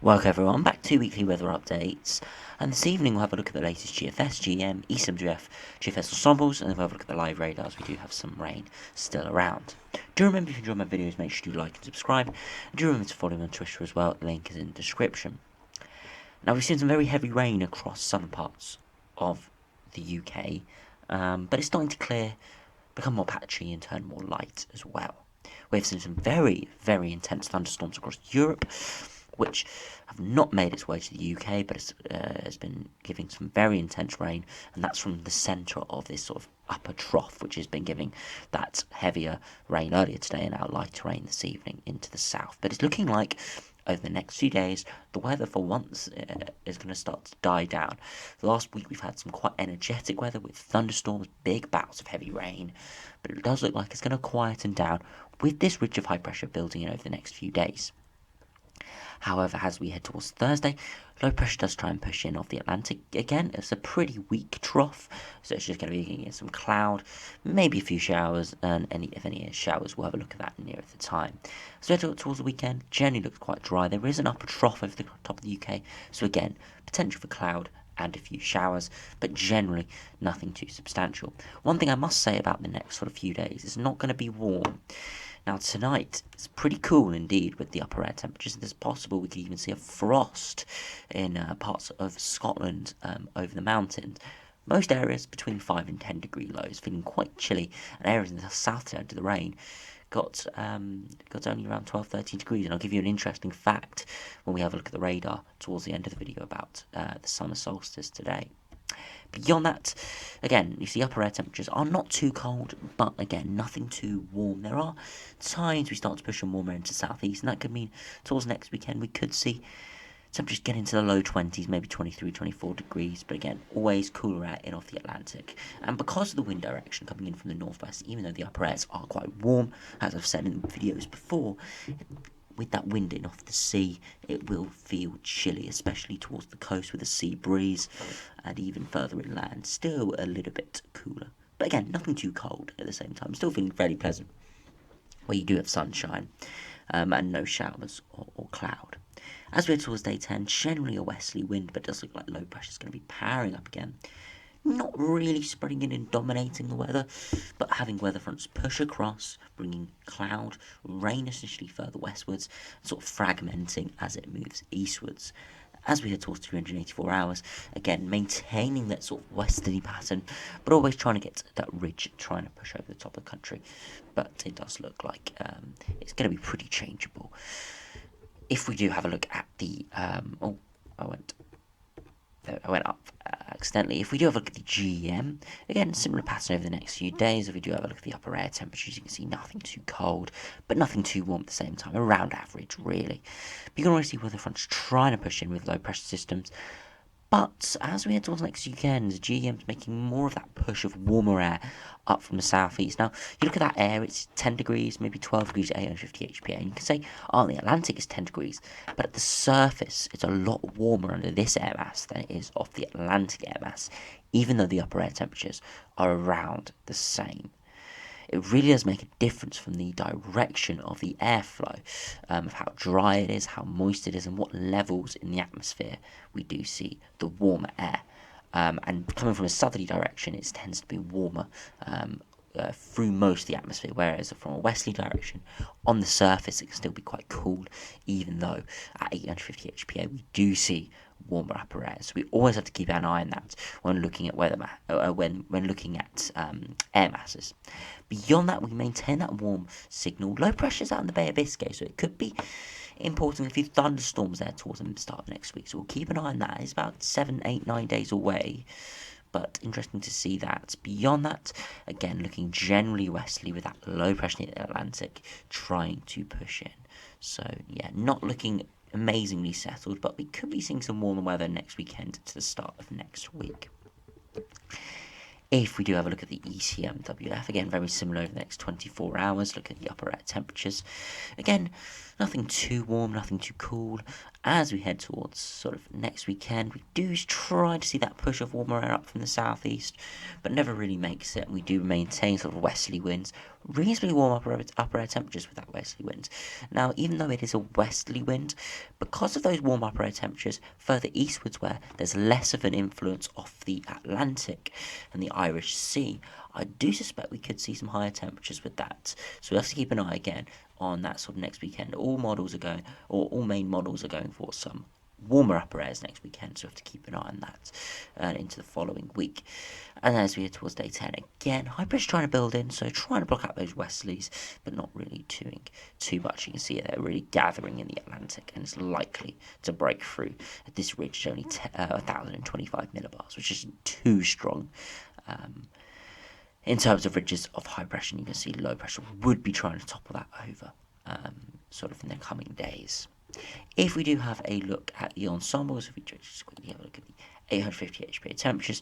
Welcome everyone, back to weekly weather updates, and this evening we'll have a look at the latest GFS, GM, ECMWF, GFS ensembles, and then we'll have a look at the live radars. We do have some rain still around. Do remember, if you enjoy my videos, make sure you like and subscribe, and do remember to follow me on Twitter as well, the link is in the description. Now we've seen some very heavy rain across southern parts of the UK, but it's starting to become more patchy and turn more light as well. We've seen some very, very intense thunderstorms across Europe, which have not made its way to the UK, but has been giving some very intense rain, and that's from the centre of this sort of upper trough, which has been giving that heavier rain earlier today and now lighter rain this evening into the south. But it's looking like over the next few days, the weather for once is going to start to die down. The last week we've had some quite energetic weather with thunderstorms, big bouts of heavy rain, but it does look like it's going to quieten down with this ridge of high pressure building in over the next few days. However, as we head towards Thursday, low pressure does try and push in off the Atlantic again. It's a pretty weak trough, so it's just going to be getting some cloud, maybe a few showers, and if any showers, we'll have a look at that nearer the time. So towards the weekend, generally looks quite dry. There is an upper trough over the top of the UK, so again, potential for cloud and a few showers, but generally nothing too substantial. One thing I must say about the next sort of few days, it's not going to be warm. Now tonight, it's pretty cool indeed with the upper air temperatures. It's possible we could even see a frost in parts of Scotland over the mountains. Most areas between 5 and 10 degree lows, feeling quite chilly, and areas in the south end of the rain got only around 12-13 degrees. And I'll give you an interesting fact when we have a look at the radar towards the end of the video about the summer solstice today. Beyond that, again, you see upper air temperatures are not too cold, but again, nothing too warm. There are times we start to push on warmer into the southeast, and that could mean towards next weekend we could see temperatures get into the low 20s, maybe 23, 24 degrees, but again, always cooler air in off the Atlantic. And because of the wind direction coming in from the northwest, even though the upper airs are quite warm, as I've said in videos before, with that wind in off the sea, it will feel chilly, especially towards the coast with a sea breeze, and even further inland, still a little bit cooler. But again, nothing too cold at the same time, still feeling fairly pleasant, where you do have sunshine and no showers or cloud. As we head towards day 10, generally a westerly wind, but it does look like low pressure is going to be powering up again. Not really spreading in and dominating the weather, but having weather fronts push across, bringing cloud, rain essentially further westwards, sort of fragmenting as it moves eastwards. As we head towards 384 hours, again maintaining that sort of westerly pattern, but always trying to get that ridge, trying to push over the top of the country. But it does look like it's going to be pretty changeable. If we do have a look at the I went up accidentally. If we do have a look at the GM, again, similar pattern over the next few days. If we do have a look at the upper air temperatures, you can see nothing too cold, but nothing too warm at the same time, around average, really. But you can already see weather fronts trying to push in with low pressure systems. But as we head towards next weekend, GM's making more of that push of warmer air up from the southeast. Now, you look at that air, it's 10 degrees, maybe 12 degrees at 850 HPA, and you can say, oh, the Atlantic is 10 degrees, but at the surface, it's a lot warmer under this air mass than it is off the Atlantic air mass, even though the upper air temperatures are around the same. It really does make a difference from the direction of the airflow, of how dry it is, how moist it is, and what levels in the atmosphere we do see the warmer air. And coming from a southerly direction, it tends to be warmer through most of the atmosphere, whereas from a westerly direction, on the surface, it can still be quite cool, even though at 850 HPA we do see warmer upper air. So we always have to keep an eye on that when looking at when looking at air masses. Beyond that, we maintain that warm signal. Low pressure's out in the Bay of Biscay, so it could be important a few thunderstorms there towards the start of next week. So we'll keep an eye on that. It's about 7, 8, 9 days away, but interesting to see that. Beyond that, again, looking generally westerly with that low pressure in the Atlantic trying to push in. So yeah, not looking amazingly settled, but we could be seeing some warmer weather next weekend to the start of next week. If we do have a look at the ECMWF, again, very similar over the next 24 hours, look at the upper air temperatures. Again, Nothing too warm, nothing too cool. As we head towards sort of next weekend, we do try to see that push of warmer air up from the southeast, but never really makes it. We do maintain sort of westerly winds, reasonably warm upper air temperatures with that westerly wind. Now, even though it is a westerly wind, because of those warm upper air temperatures further eastwards where there's less of an influence off the Atlantic and the Irish Sea, I do suspect we could see some higher temperatures with that. So we have to keep an eye again on that sort of next weekend. All main models are going for some warmer upper airs next weekend, so we have to keep an eye on that into the following week. And as we head towards day 10, again, high pressure trying to build in, so trying to block out those westerlies, but not really doing too much. You can see they're really gathering in the Atlantic, and it's likely to break through at this ridge, only 1,025 millibars, which isn't too strong. In terms of ridges of high pressure, you can see low pressure would be trying to topple that over sort of in the coming days. If we do have a look at the ensembles, if we just quickly have a look at the 850 HPA temperatures,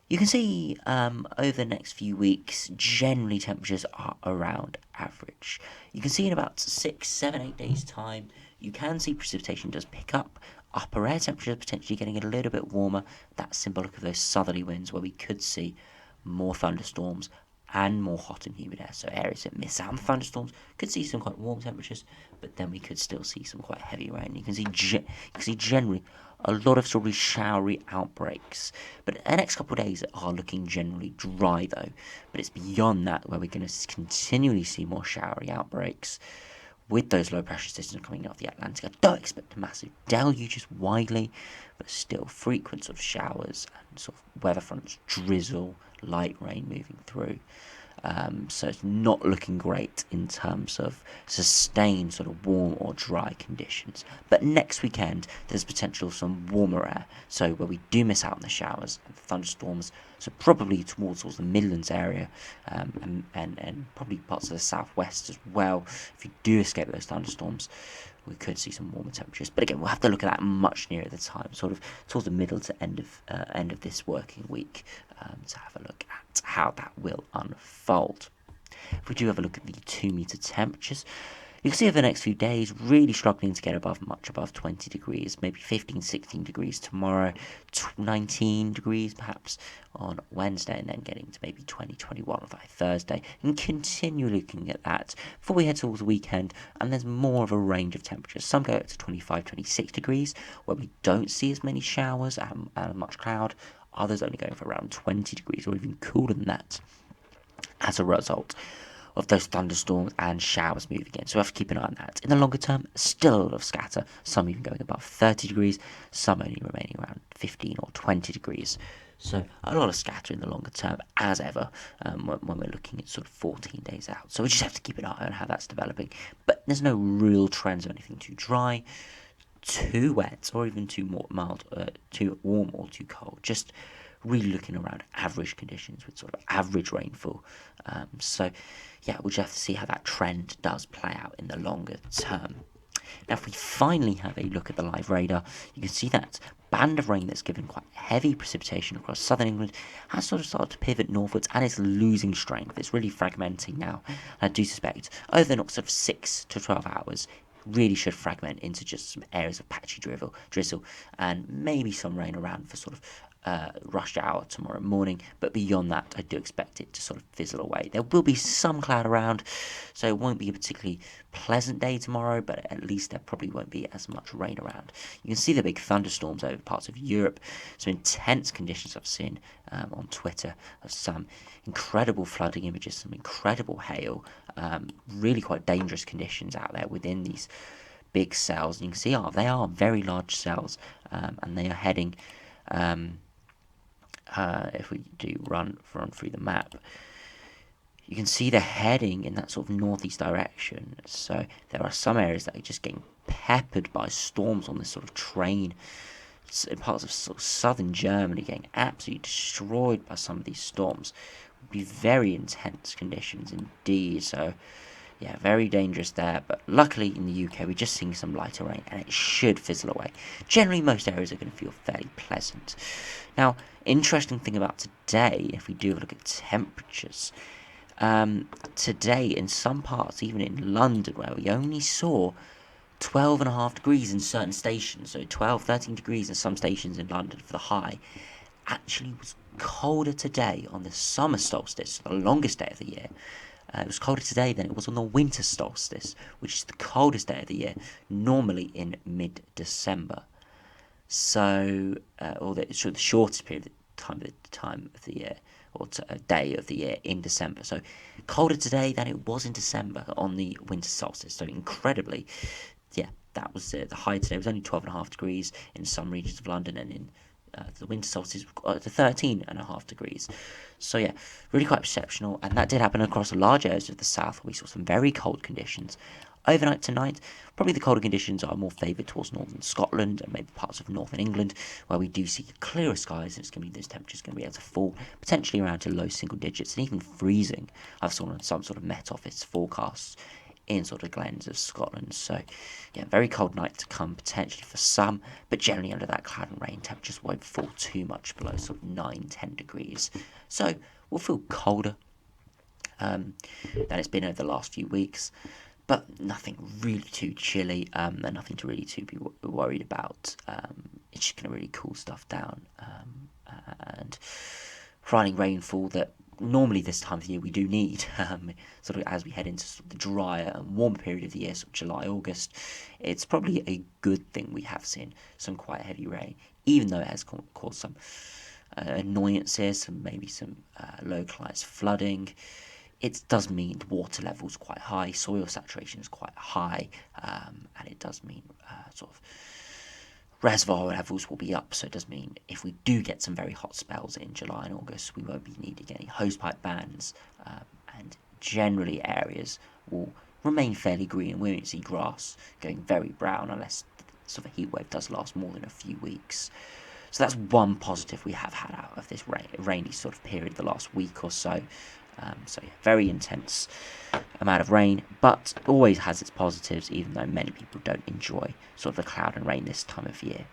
you can see over the next few weeks, generally temperatures are around average. You can see in about 6, 7, 8 days' time, you can see precipitation does pick up. Upper air temperatures potentially getting a little bit warmer. That's symbolic of those southerly winds where we could see more thunderstorms and more hot and humid air. So areas that miss out on the thunderstorms could see some quite warm temperatures, but then we could still see some quite heavy rain. You can see generally a lot of sort of showery outbreaks. But the next couple of days are looking generally dry though. But it's beyond that where we're going to continually see more showery outbreaks. With those low pressure systems coming off the Atlantic, I don't expect a massive deluge just widely, but still frequent sort of showers and sort of weather fronts, drizzle, light rain moving through. So it's not looking great in terms of sustained sort of warm or dry conditions. But next weekend, there's potential for some warmer air. So where we do miss out on the showers and thunderstorms, so probably towards the Midlands area and probably parts of the southwest as well. If you do escape those thunderstorms, we could see some warmer temperatures. But again, we'll have to look at that much nearer the time, sort of towards the middle to end of this working week, to have a look at how that will unfold. If we do have a look at the 2-meter temperatures, you can see over the next few days really struggling to get much above 20 degrees, maybe 15, 16 degrees tomorrow, 19 degrees perhaps on Wednesday, and then getting to maybe 20, 21 by Thursday, and continue looking at that before we head towards the weekend. And there's more of a range of temperatures. Some go up to 25, 26 degrees, where we don't see as many showers and much cloud. Others only going for around 20 degrees or even cooler than that as a result of those thunderstorms and showers moving in. So we have to keep an eye on that. In the longer term, still a lot of scatter, some even going above 30 degrees, some only remaining around 15 or 20 degrees. So a lot of scatter in the longer term, as ever, when we're looking at sort of 14 days out. So we just have to keep an eye on how that's developing. But there's no real trends of anything too dry, too wet, or even too mild, too warm or too cold. Just really looking around average conditions with sort of average rainfall. So yeah, we'll just have to see how that trend does play out in the longer term. Now, if we finally have a look at the live radar, you can see that band of rain that's given quite heavy precipitation across southern England has sort of started to pivot northwards and is losing strength. It's really fragmenting now. I do suspect over the next sort of 6 to 12 hours, really should fragment into just some areas of patchy drizzle, and maybe some rain around for sort of rush hour tomorrow morning. But beyond that, I do expect it to sort of fizzle away. There will be some cloud around, so it won't be a particularly pleasant day tomorrow, but at least there probably won't be as much rain around. You can see the big thunderstorms over parts of Europe, some intense conditions I've seen on Twitter of some incredible flooding images, some incredible hail, really quite dangerous conditions out there within these big cells. And you can see they are very large cells, and they are heading, if we do run through the map, you can see they're heading in that sort of northeast direction. So there are some areas that are just getting peppered by storms on this sort of train. In parts of sort of southern Germany, getting absolutely destroyed by some of these storms. Would be very intense conditions indeed. So yeah, very dangerous there. But luckily in the UK, we're just seeing some lighter rain, and it should fizzle away. Generally, most areas are going to feel fairly pleasant. Now, interesting thing about today, if we do look at temperatures, Today, in some parts, even in London, where we only saw 12.5 degrees in certain stations, so 12, 13 degrees in some stations in London for the high, actually was colder today on the summer solstice, the longest day of the year. It was colder today than it was on the winter solstice, which is the coldest day of the year, normally in mid-December. So, or the shortest period of time of the year, or day of the year in December. So, colder today than it was in December on the winter solstice. So, incredibly, yeah, that was the high today. It was only 12.5 degrees in some regions of London, and in the winter solstice to 13.5 degrees. So yeah, really quite exceptional, and that did happen across large areas of the south where we saw some very cold conditions. Overnight tonight, probably the colder conditions are more favoured towards northern Scotland and maybe parts of northern England, where we do see clearer skies, and it's going to be those temperatures going to be able to fall potentially around to low single digits and even freezing. I've seen on some sort of Met Office forecasts in sort of glens of Scotland. So, yeah, very cold night to come potentially for some, but generally under that cloud and rain, temperatures won't fall too much below sort of 9-10 degrees. So, we'll feel colder than it's been over the last few weeks, but nothing really too chilly, and nothing to really to be worried about. It's just going to really cool stuff down, and providing rainfall that normally this time of the year we do need, sort of as we head into sort of the drier and warmer period of the year, sort of July, August. It's probably a good thing we have seen some quite heavy rain, even though it has caused some annoyances and maybe some localised flooding. It does mean water levels quite high, soil saturation is quite high, and it does mean sort of reservoir levels will be up, so it does mean if we do get some very hot spells in July and August, we won't be needing any hosepipe bans, and generally areas will remain fairly green, and we won't see grass going very brown unless sort of a heat wave does last more than a few weeks. So that's one positive we have had out of this rainy sort of period the last week or so. So yeah, very intense amount of rain, but always has its positives, even though many people don't enjoy sort of the cloud and rain this time of year.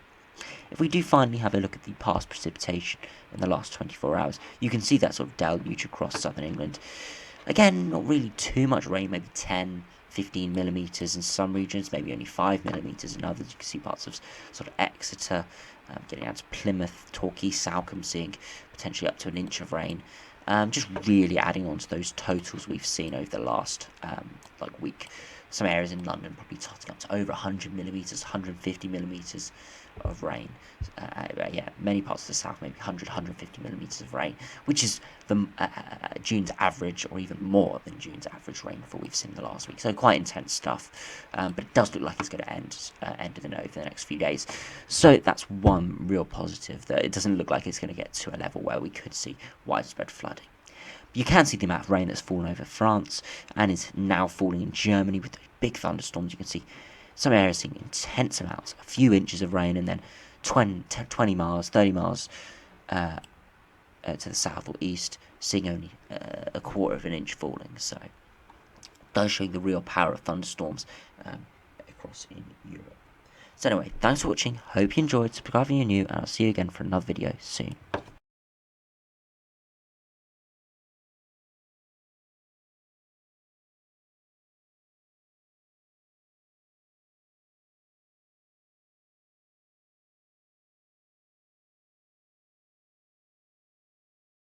If we do finally have a look at the past precipitation in the last 24 hours, you can see that sort of deluge across southern England. Again, not really too much rain, maybe 10-15 millimetres in some regions, maybe only 5 millimetres in others. You can see parts of sort of Exeter, getting out to Plymouth, Torquay, Salcombe seeing potentially up to an inch of rain. Just really adding on to those totals we've seen over the last week. Some areas in London probably totting up to over 100 millimetres, 150 millimetres of rain. Many parts of the south maybe 100, 150 millimetres of rain, which is the June's average, or even more than June's average rainfall we've seen in the last week. So quite intense stuff, but it does look like it's going to end over the next few days. So that's one real positive, that it doesn't look like it's going to get to a level where we could see widespread flooding. You can see the amount of rain that's fallen over France and is now falling in Germany with big thunderstorms. You can see some areas seeing intense amounts, a few inches of rain, and then 20 miles, 30 miles to the south or east, seeing only a quarter of an inch falling. So it does show the real power of thunderstorms across in Europe. So anyway, thanks for watching. Hope you enjoyed. Subscribe if you're new, and I'll see you again for another video soon.